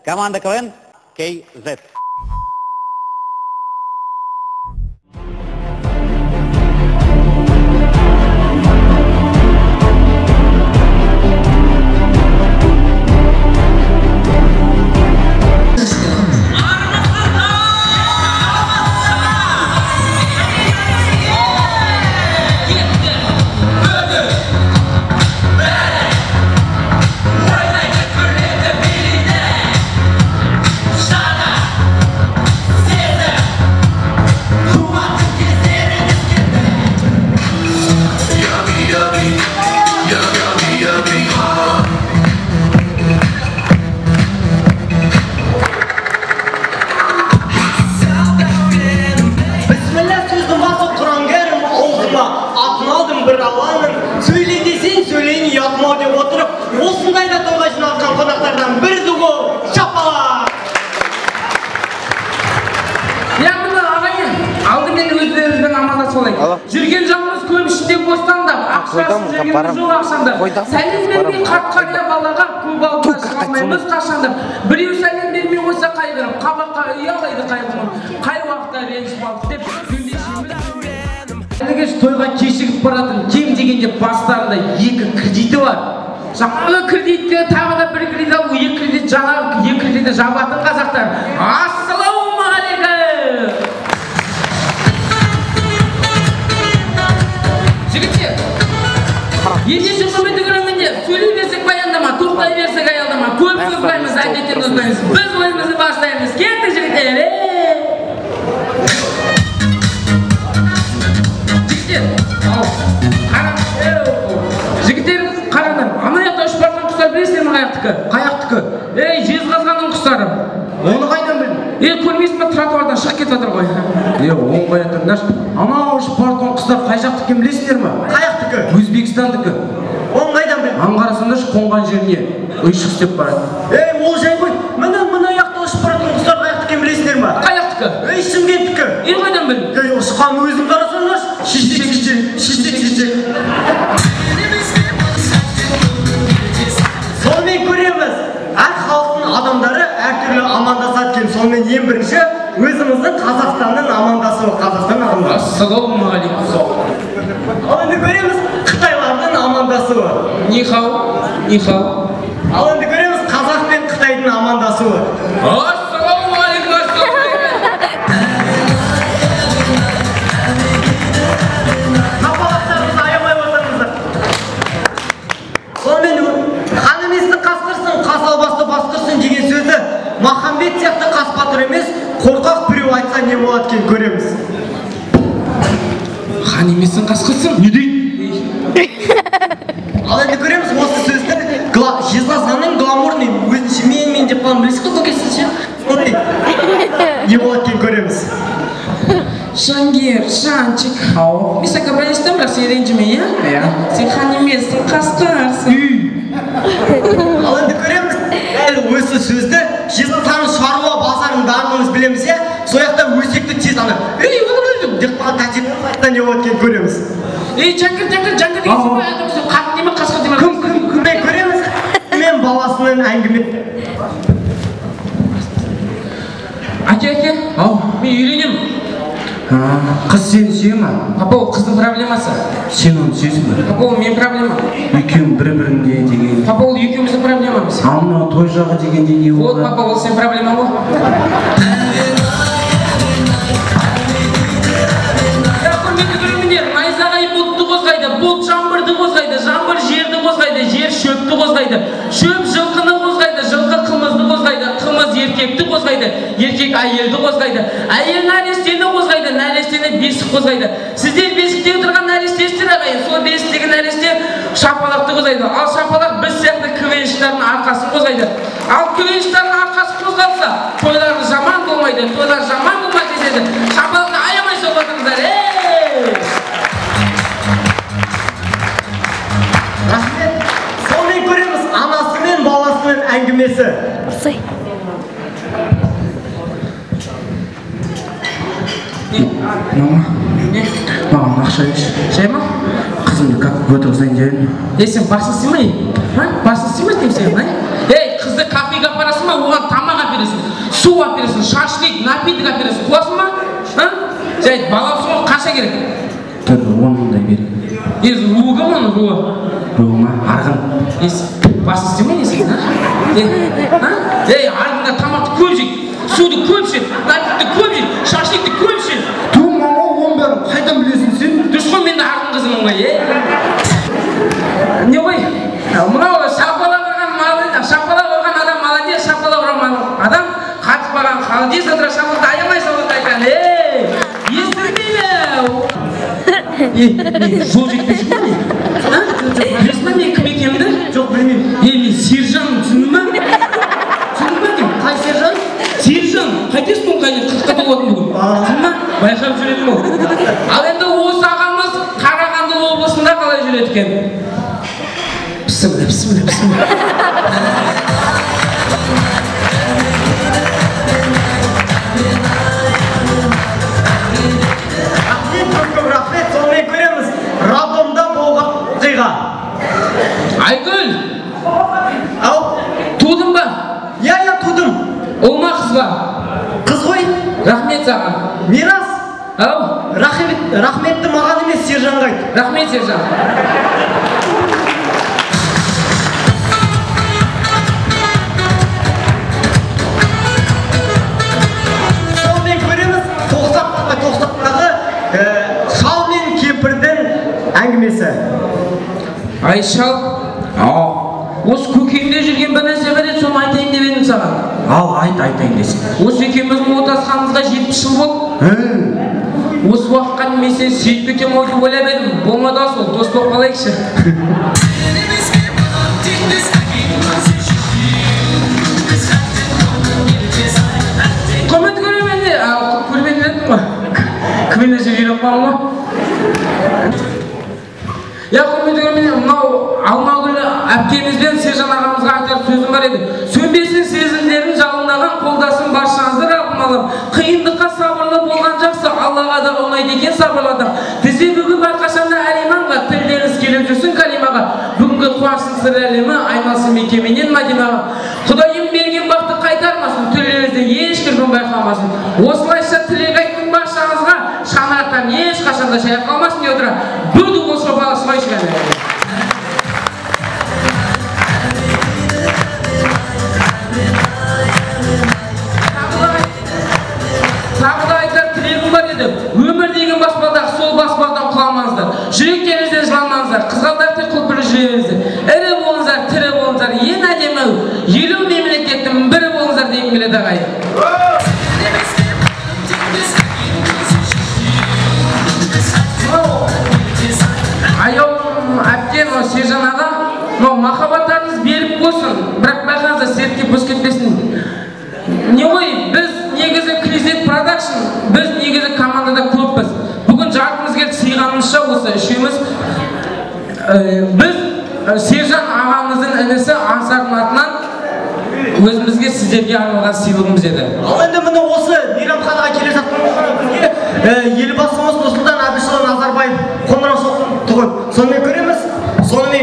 Команда КВН KZ. Жүрген жағымыз көп ішінде бостандап, ақшасы жүргеніміз жоқ ақшандап. Сәлем бермей қарт қария балаға көп алдына шығалмаймыз қашандап. Біреу сәлем бермей қойса қайғырып, қабаққа ұялайды қайғырып. Қай уақытта ренжіп алды деп жөндешеміз. Әлгі тойға кешігіп баратын кем дегенде бастарында 2 кредиті бар. Жаңағы кредитте тағы да 1 кредит алу, 2 кредит жаңағы 2 кредитті жабатын қазақтар. Ассалаумағалейкум! Жігіттер, ендеше құрметті көрермендер, сөйлей берсек баяндама, тоқтай берсек аялдама, көп созбаймыз, әдеттен озбаймыз, біз ойымызды баштаймыз. Кеттік жігіттер! Жігіттер, қараңдар, ана жақта ұшып барған құстар білесіздер ме қаяқтікі? Қаяқтікі? Ей, жезқазғанның құстары. Оны қайдан білдің? Көрмейсің бе, тротуардан шығып кетіп жатыр ғой. Оң қоя тұрыңдаршы. Анау ұшып барған құстар қай жақтікі екенін білесіздер ме? Қаяқтікі? Өзбекстандікі. Оны қайдан білдің? Ан қарасаңдаршы, қонған жеріне ұйшық істеп барады. Ол жай ғой. Мына жақта ұшып барған құстар қаяқтікі екенін білесіздер ме? Қаяқтікі? Шымкенттікі. Қайдан білдің? Ұшқан өзің қарасаңдаршы. Шешек. Сонымен көреміз, әр халықтың адамдары әртүрлі амандасады екен. Сонымен ең бірінші өзіміздің Қазақстанның амандасуы. Қазақстан адамдары. Ассалаумағалейкум. Ал енді көреміз Қытайлардың амандасуы. Нихау. Ал енді көреміз Қазақ пен Қытайдың амандасуы. Ассалаумағалейкум. Қапалақтарыңызды аямай отырыңыздар. Сонымен ханыместі қасқырсын, қасалбасты басқырсын деген сөзді Махамбет сияқты қасбатыр емес, қорқақ біреу айтса не болады екен көреміз. Хан емесін қасқырсын? Не дейді? Ал енді көреміз осы сөзді Жезқазғанның гламурный өзінше мен деп қалам білесіз ғой көкесінше? Не болады екен көреміз. Жангер, Жанчик, мен саған хабарластым, бірақ сен ренжіме, иә? Сен хан емес, сен қасқырсың. Ал енді көреміз, осы сөзді Жезқазғанның шаруа базарының барлығымыз білеміз, иә? Сол жақта өсекті тез ана. Деп қала тәтетін айтта не болады екен көреміз. Жангер дейсің ба? Қатын деме, қасқыр деме. Кім көреміз? Мен баласының әңгіме. Әке, мен үйренемін. Қыз сені сүйе ма? Папа, ол қыздың проблемасы. Сен оны сүйесің бе? Папа, ол мен проблема. Екеуің бір-біріңде деген. Папа, ол екеуміздің проблемамыз. Мынау той жағы дегенде не ол? Вот, папа, ол сен проблема ғой. Құрметті көрермендер, найзағай бұлтты қозғайды, бұлт жаңбырды қозғайды, жаңбыр жерді қозғайды, жер шөпті қозғайды, шөп жылқыны қозғайды, жылқы қымызды қозғайды, қымыз еркекті қозғайды, еркек әйелді қозғайды, әйел нәрестені қозғайды, нәрестені бесік қозғайды. Сіздер бесікте отырған нәрестесіздер ағайын, сол бесіктегі нәресте шапалақты қозғайды. Ал шапалақ біз сияқты квеншілердің арқасын қозғайды. Ал квеншілердің арқасы қозғалса, тойлар жаман болмайды, тойлар жаман болмайды деседі. Шапалақты аямай соғатыңыздар. Рахмет. Сонымен көреміз анасы мен баласының әңгімесі. Мама, маған ақша берші. Шай ма? Қызымды как отырғызайын дедім. Сен басын сыймай? Басын сыймай деймін сен? Қызды кафеге апарасың ба? Оған тамақ бересің, су алып бересің, шашлик, напиток алып бересің, қуасың ба? Жай, балапсың ғой, қанша керек? Түрлі 10 мыңдай берем. Руы кім оны, руы? Руы ма? Арғын. Басы істемей несің, арғында тамақты көп жейді, суды көп жейді, напитокты көп жейді, шашликті көп жейді. Ту, мама, оның бәрін қайдан білесің сен? Дұрыс қой, мен де арғын қызымын ғой, Не ғой, мынау шапалап ұрған адам молодец, шапалап ұрған адам қатып барған холодец отыра шапалды аямай салады айтқан. Естірмеймі? Жол жетпейсің ба не? Білесің ба мен кім екенімді? Жоқ, білмеймін. Мен сержан, түсіндің ба? Түсіндің ба деймін? Қай сержан? Сержан, қайтесің бұл қайден? 40-қа толатын бүгін. Түсіндің ба? Байқап жүретін ол. Ал енді осы ағамыз Қарағанды облысында қалай жүреді екен? Бісміллә. Рахмет, сонымен көреміз. Радомда болған жиға. Айгүл! Ау? Тудың ба? Я, тудым. Ол ма қыз ба? Қыз ғой. Рахмет саған. Мирас. Ау? Рахметті маған емес, сержанға айт. Рахмет, сержан. Сонымен көреміз, тоқсақтағы шал мен кемпірдің әңгімесі. Ай, шал. Осы көкемде жүрген бір нәрсе бар еді, соны айтайын деп едім саған. Ал, айтайын десің. Осы екеуміздің отасқанымызға 70 жыл болды. Осы уақытқа дейін мен сені сүйіп кетемін ау деп ойлап едім. Болмады ау, сол дос болып қалайықшы. Құрметті көрермендер, көрермендер еттім ғой. Кіммен жүйелеп қалым ғой. Құрметті көрермендер, мынау Алмагүл әпкемізбен Сержан ағамызға айтар сөзім бар еді. Сөнбесін сезімдерін жалындаған қолдасын баршаңызды Раббым алып, қиындыққа сабырлы болған жақсы, Аллаға да оңайды екен сабырлы адам. Тізе бүгіп әрқашанда әлиманға, тілдеріңіз келіп жүрсін калимаға. Бүгінгі қуаныштың сыр әлемі айналсын мекеменен Мәдинаға. Құдайым берген бақты қайтармасын, түрлеріңізде ешкім байқамасын. Осылайша тілек айттым баршаңызға, шаңырақтан ешқашанда шайып қалмасын дей отыра. Бүді ол шопалы сылай шығады. Тағы да айтар тілегім бар еді. Өмір деген баспалдағы сол баспалдан құламаңыздар. Жүректеріңізден жыламаңыздар. Қызғалдақты құлпыры жүрегіңізді. Ірі болыңыздар, тірі болыңыздар. Ең әдемі елу мемлекеттің бірі болыңыздар дейін келеді ағайын. Айауым әпкен, Сержан аға, махаббаттарыңыз беріп болсын, бірақ байқаңыздар сертке бос кетпесін. Не ғой, біз негізі Кризет Продакшн, біз негізі командада көппіз. Бүгін жартымыз келді сыйғанымызша осы үшеуміз. Біз Сержан ағамыздың інісі Аңсардың атынан өзімізге сіздерге арналған сыйлығымыз еді. Ал енді міне осы мейрамханаға келе жатқан елбасымыз Нұрсұлтан Әбішұлы Назарбаев қоңырау соққан тұғын. Сонымен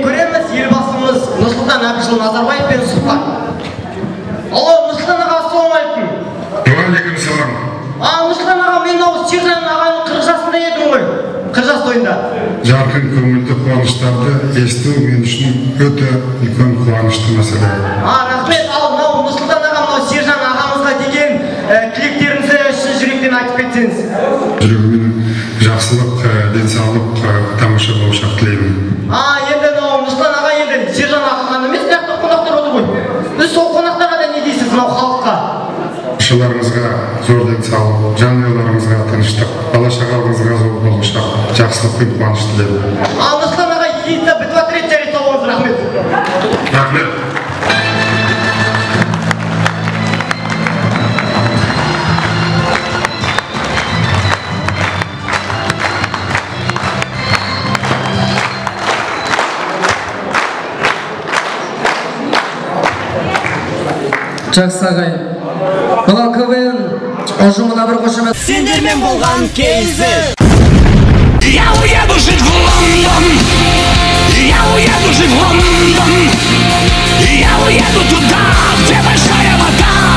көреміз елбасымыз Нұрсұлтан Әбішұлы Назарбаевпен сұхбат. Алло, Нұрсұлтан аға, ассалаумағалейкум. Уағалейкум салам. Нұрсұлтан аға, мен Сержан ағаның 40 жасында едім ғой. 40 жас тойында. Жарқын көңілді қуаныштарды есту мен үшін өте үлкен қуанышты мәселе. Рахмет. Ал Нұрсұлтан аға, Сержан ағамызға деген тілектеріңізді шын жүректен айтып кетсеңіз. Жүрегімен жақсылық, денсаулық, тамаша болашақ тілеймін. Енді Нұрсұлтан аға, енді Сержан ағаға емес, мына қонақтар отыр ғой. Сіз сол қонақтарға да не дейсіз мынау халыққа? Баршаларыңызға зор денсаулық, жанұяларыңызға тыныштық, бала-шағаларыңызға зор болашақ, жақсылық пен қуаныш тілеймін. Нұрсұлтан аға, единді бітіп жатыр еді, жарайды, сау болыңыз, рахмет. Рахмет. Жақсы ағайын. Мынау КВН ұжымына бір қошемет. Сендермен болған кезі. Я уеду жить в Лондон. Я уеду жить в Лондон. Я уеду туда, где большая вода.